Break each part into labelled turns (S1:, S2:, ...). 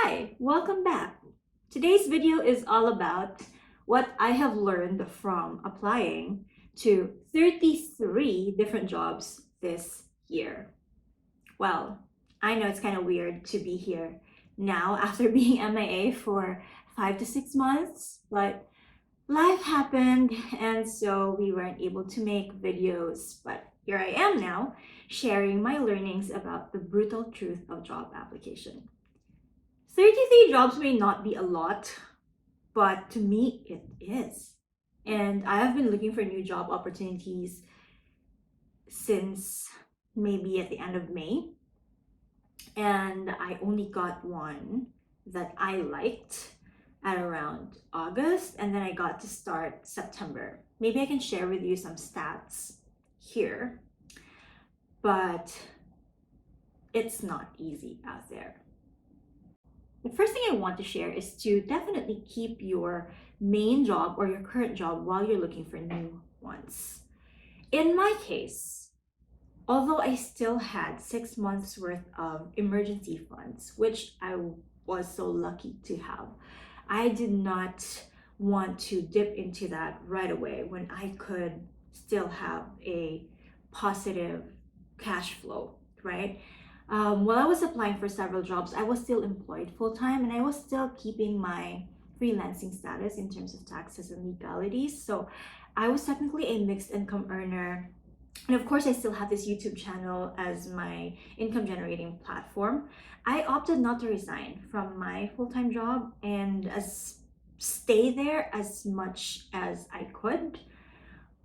S1: Hi, welcome back. Today's video is all about what I have learned from applying to 33 different jobs this year. Well, I know it's kind of weird to be here now after being MIA for 5 to 6 months, but life happened and so we weren't able to make videos, but here I am now sharing my learnings about the brutal truth of job application. 33 jobs may not be a lot, but to me it is. And I have been looking for new job opportunities since maybe at the end of May. And I only got one that I liked at around August, and then I got to start September. Maybe I can share with you some stats here, but it's not easy out there. The first thing I want to share is to definitely keep your main job or your current job while you're looking for new ones. In my case, although I still had 6 months worth of emergency funds, which I was so lucky to have, I did not want to dip into that right away when I could still have a positive cash flow, right? While I was applying for several jobs, I was still employed full time and I was still keeping my freelancing status in terms of taxes and legalities. So I was technically a mixed income earner. And of course, I still have this YouTube channel as my income generating platform. I opted not to resign from my full time job and stay there as much as I could.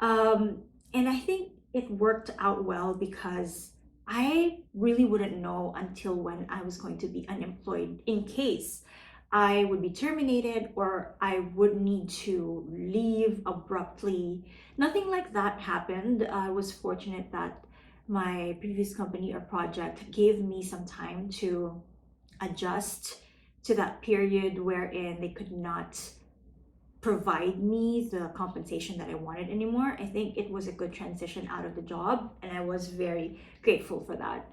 S1: And I think it worked out well because I really wouldn't know until when I was going to be unemployed in case I would be terminated or I would need to leave abruptly. Nothing like that happened. I was fortunate that my previous company or project gave me some time to adjust to that period wherein they could not provide me the compensation that I wanted anymore. I think it was a good transition out of the job, and I was very grateful for that.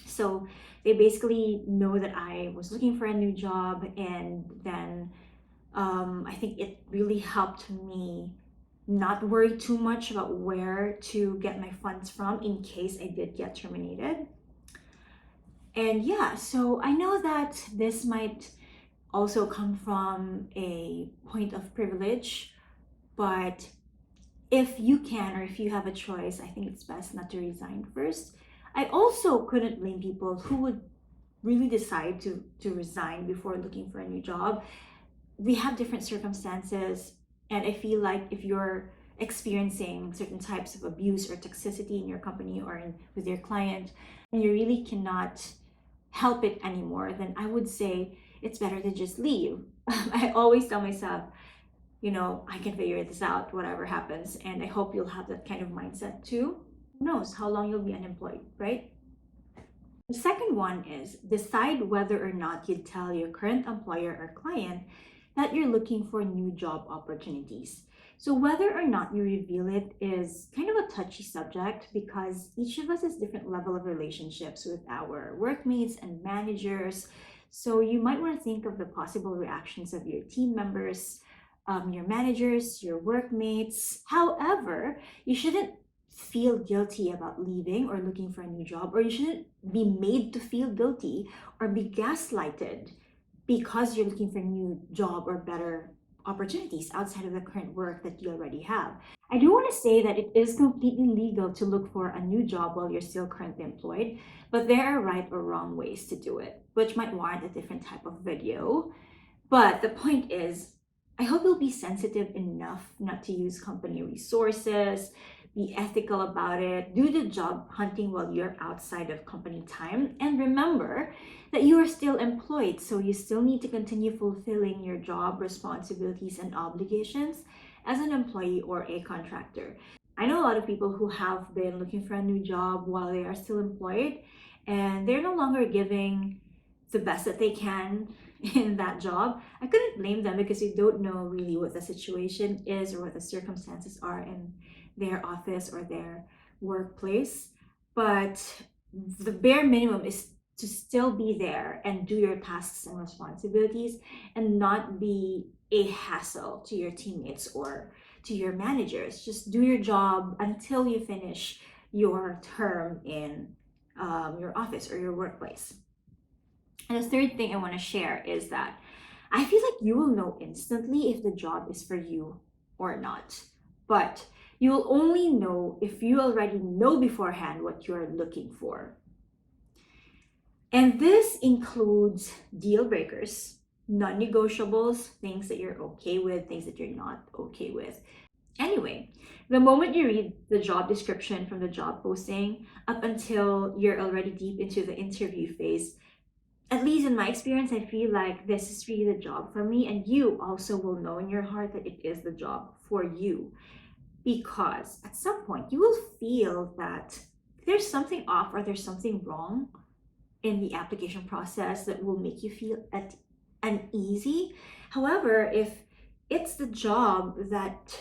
S1: So they basically know that I was looking for a new job, and then I think it really helped me not worry too much about where to get my funds from in case I did get terminated. And yeah, so I know that this might also come from a point of privilege, but if you can or if you have a choice, I think it's best not to resign first. I also couldn't blame people who would really decide to resign before looking for a new job. We have different circumstances, and I feel like if you're experiencing certain types of abuse or toxicity in your company or with your client, and you really cannot help it anymore, then I would say it's better to just leave. I always tell myself, I can figure this out, whatever happens. And I hope you'll have that kind of mindset too. Who knows how long you'll be unemployed, right? The second one is decide whether or not you tell your current employer or client that you're looking for new job opportunities. So whether or not you reveal it is kind of a touchy subject because each of us has different level of relationships with our workmates and managers. So you might want to think of the possible reactions of your team members, your managers, your workmates. However, you shouldn't feel guilty about leaving or looking for a new job, or you shouldn't be made to feel guilty or be gaslighted because you're looking for a new job or better opportunities outside of the current work that you already have. I do want to say that it is completely legal to look for a new job while you're still currently employed, but there are right or wrong ways to do it, which might warrant a different type of video. But the point is, I hope you'll be sensitive enough not to use company resources, be ethical about it, do the job hunting while you're outside of company time, and remember that you are still employed, so you still need to continue fulfilling your job responsibilities and obligations as an employee or a contractor. I know a lot of people who have been looking for a new job while they are still employed, and they're no longer giving the best that they can in that job. I couldn't blame them because you don't know really what the situation is or what the circumstances are in their office or their workplace. But the bare minimum is to still be there and do your tasks and responsibilities and not be a hassle to your teammates or to your managers. Just do your job until you finish your term in your office or your workplace. And the third thing I want to share is that I feel like you will know instantly if the job is for you or not. But you will only know if you already know beforehand what you're looking for. And this includes deal breakers, non negotiables, things that you're okay with, things that you're not okay with. Anyway, the moment you read the job description from the job posting up until you're already deep into the interview phase, at least in my experience, I feel like this is really the job for me. And you also will know in your heart that it is the job for you. Because at some point, you will feel that there's something off or there's something wrong in the application process that will make you feel uneasy. However, if it's the job that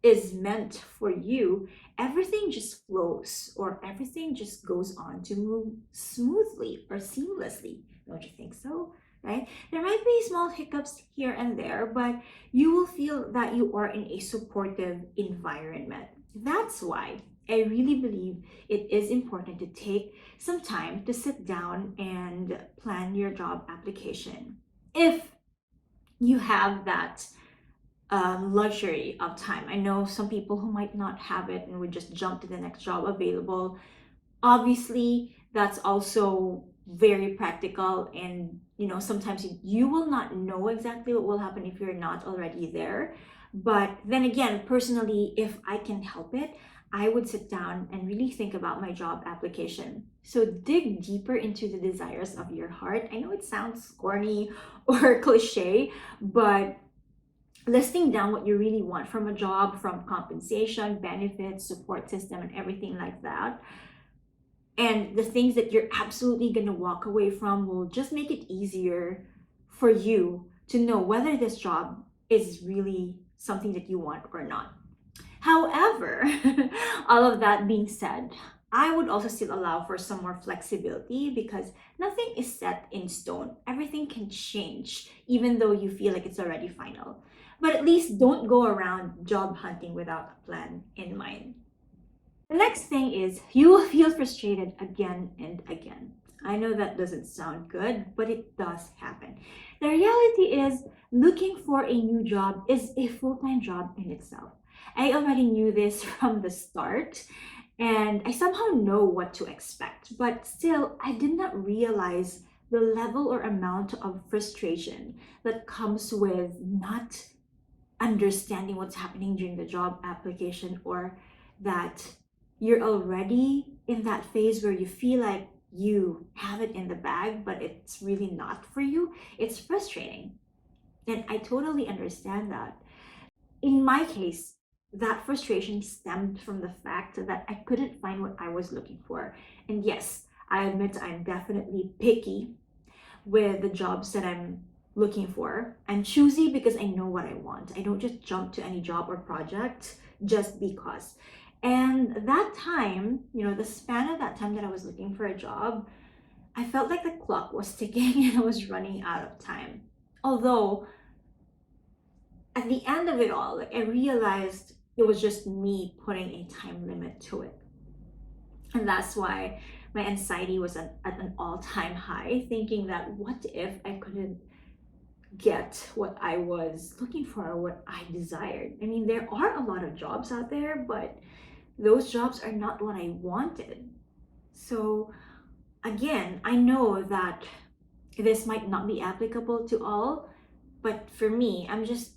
S1: is meant for you, everything just flows or everything just goes on to move smoothly or seamlessly. Don't you think so? Right? There might be small hiccups here and there, but you will feel that you are in a supportive environment. That's why I really believe it is important to take some time to sit down and plan your job application. If you have that luxury of time. I know some people who might not have it and would just jump to the next job available. Obviously, that's also very practical, and sometimes you will not know exactly what will happen if you're not already there. But then again, personally, if I can help it, I would sit down and really think about my job application. So dig deeper into the desires of your heart. I know it sounds corny or cliche, but listing down what you really want from a job, from compensation, benefits, support system, and everything like that, and the things that you're absolutely going to walk away from will just make it easier for you to know whether this job is really something that you want or not. However, all of that being said, I would also still allow for some more flexibility because nothing is set in stone. Everything can change, even though you feel like it's already final. But at least don't go around job hunting without a plan in mind. The next thing is you will feel frustrated again and again. I know that doesn't sound good, but it does happen. The reality is, looking for a new job is a full time job in itself. I already knew this from the start, and I somehow know what to expect, but still, I did not realize the level or amount of frustration that comes with not understanding what's happening during the job application, or that you're already in that phase where you feel like you have it in the bag, but it's really not for you. It's frustrating. And I totally understand that. In my case, that frustration stemmed from the fact that I couldn't find what I was looking for. And yes, I admit I'm definitely picky with the jobs that I'm looking for. I'm choosy because I know what I want. I don't just jump to any job or project just because. And that time, the span of that time that I was looking for a job, I felt like the clock was ticking and I was running out of time. Although at the end of it all, like I realized it was just me putting a time limit to it. And that's why my anxiety was at an all-time high, thinking that what if I couldn't get what I was looking for or what I desired? I mean, there are a lot of jobs out there, but those jobs are not what I wanted. So again, I know that this might not be applicable to all, but for me, I'm just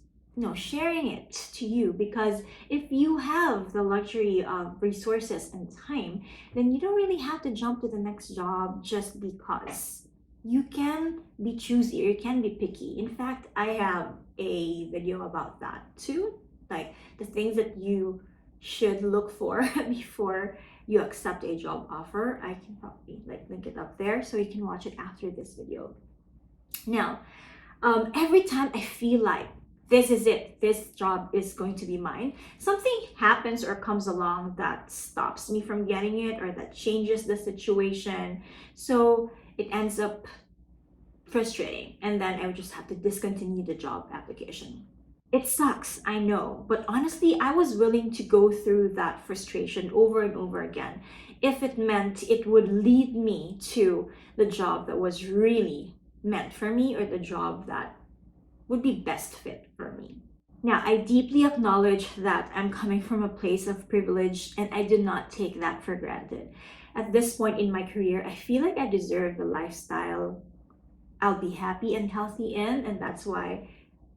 S1: sharing it to you because if you have the luxury of resources and time, then you don't really have to jump to the next job just because. You can be choosy or you can be picky. In fact, I have a video about that too, like the things that you should look for before you accept a job offer. I can probably link it up there so you can watch it after this video. Now, every time I feel like this is it, this job is going to be mine, something happens or comes along that stops me from getting it or that changes the situation. So it ends up frustrating, and then I would just have to discontinue the job application. It sucks, I know, but honestly, I was willing to go through that frustration over and over again if it meant it would lead me to the job that was really meant for me, or the job that would be best fit for me. Now, I deeply acknowledge that I'm coming from a place of privilege, and I do not take that for granted. At this point in my career, I feel like I deserve the lifestyle I'll be happy and healthy in, and that's why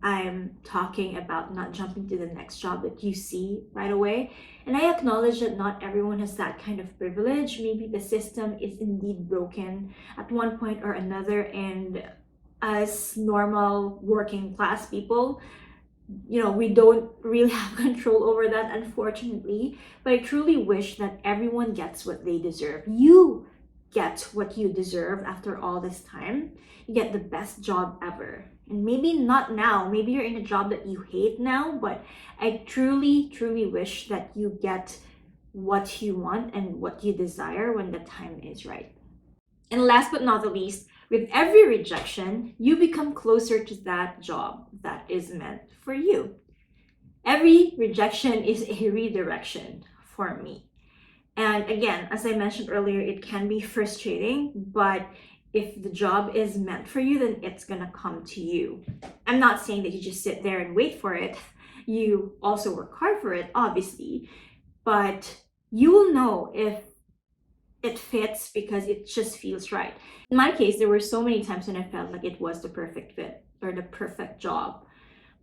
S1: I'm talking about not jumping to the next job that you see right away. And I acknowledge that not everyone has that kind of privilege. Maybe the system is indeed broken at one point or another, and as normal working class people, we don't really have control over that, unfortunately. But I truly wish that everyone gets what they deserve. You get what you deserve after all this time. You get the best job ever. And maybe not now, maybe you're in a job that you hate now, but I truly, truly wish that you get what you want and what you desire when the time is right. And last but not the least, with every rejection, you become closer to that job that is meant for you. Every rejection is a redirection for me. And again, as I mentioned earlier, it can be frustrating, but if the job is meant for you, then it's gonna come to you. I'm not saying that you just sit there and wait for it. You also work hard for it, obviously, but you will know if it fits because it just feels right. In my case, there were so many times when I felt like it was the perfect fit or the perfect job,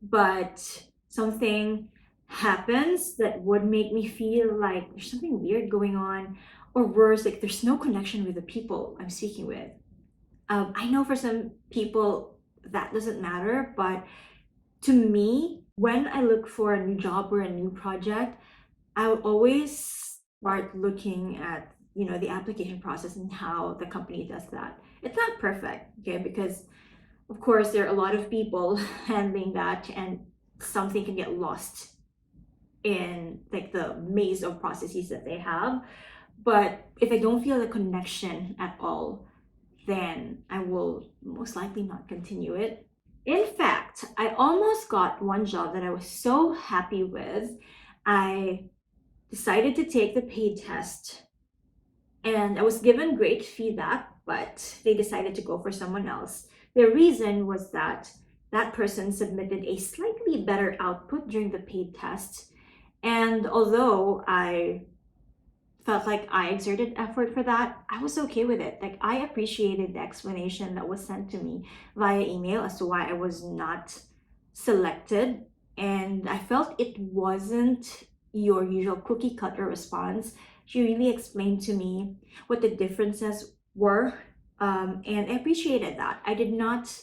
S1: but something happens that would make me feel like there's something weird going on, or worse, like there's no connection with the people I'm speaking with. I know for some people that doesn't matter, but to me, when I look for a new job or a new project, I will always start looking at the application process and how the company does that. It's not perfect, okay, because of course there are a lot of people handling that, and something can get lost in like the maze of processes that they have. But if I don't feel the connection at all, then I will most likely not continue it. In fact, I almost got one job that I was so happy with. I decided to take the paid test, and I was given great feedback, but they decided to go for someone else. The reason was that that person submitted a slightly better output during the paid test. And although I felt like I exerted effort for that, I was okay with it. Like, I appreciated the explanation that was sent to me via email as to why I was not selected. And I felt it wasn't your usual cookie cutter response. She really explained to me what the differences were. And I appreciated that. I did not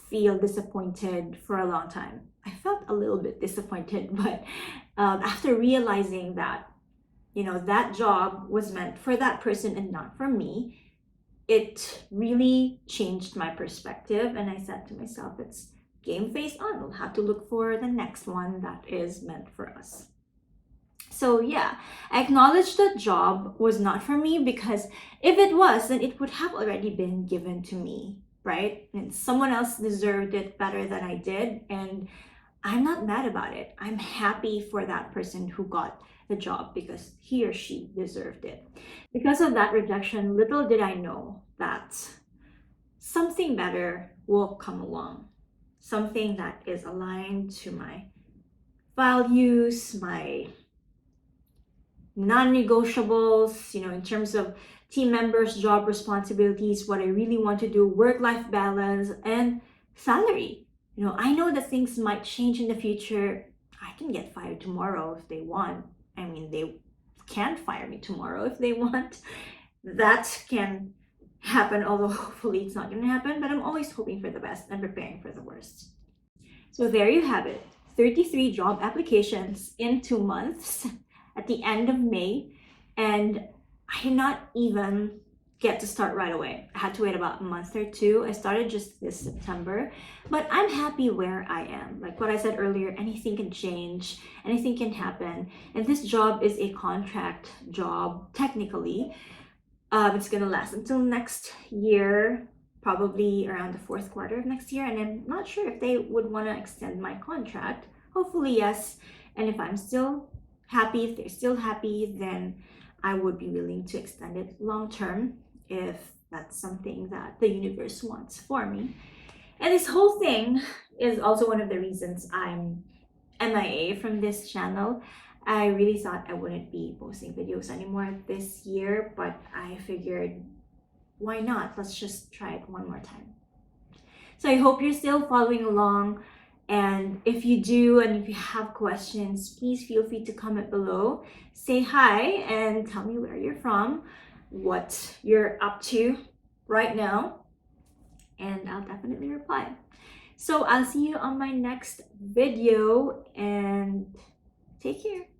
S1: feel disappointed for a long time. I felt a little bit disappointed, but after realizing that that job was meant for that person and not for me, it really changed my perspective. And I said to myself, it's game face on. We'll have to look for the next one that is meant for us. So yeah, I acknowledge that job was not for me, because if it was, then it would have already been given to me, right? And someone else deserved it better than I did. And I'm not mad about it. I'm happy for that person who got the job because he or she deserved it. Because of that rejection, little did I know that something better will come along. Something that is aligned to my values, my non-negotiables, in terms of team members, job responsibilities, what I really want to do, work-life balance, and salary. I know that things might change in the future. I can get fired tomorrow if they want. I mean, they can fire me tomorrow if they want. That can happen, although hopefully it's not going to happen, but I'm always hoping for the best and preparing for the worst. So there you have it, 33 job applications in 2 months at the end of May, and I did not even get to start right away. I had to wait about a month or two. I started just this September, but I'm happy where I am. Like what I said earlier, anything can change, anything can happen, and this job is a contract job technically, It's gonna last until next year, probably around the fourth quarter of next year, and I'm not sure if they would want to extend my contract. Hopefully, yes. And if I'm still happy, if they're still happy, then I would be willing to extend it long term if that's something that the universe wants for me. And this whole thing is also one of the reasons I'm MIA from this channel. I really thought I wouldn't be posting videos anymore this year, but I figured, why not? Let's just try it one more time. So I hope you're still following along. And if you do, and if you have questions, please feel free to comment below. Say hi and tell me where you're from, what you're up to right now, and I'll definitely reply. So I'll see you on my next video, and take care.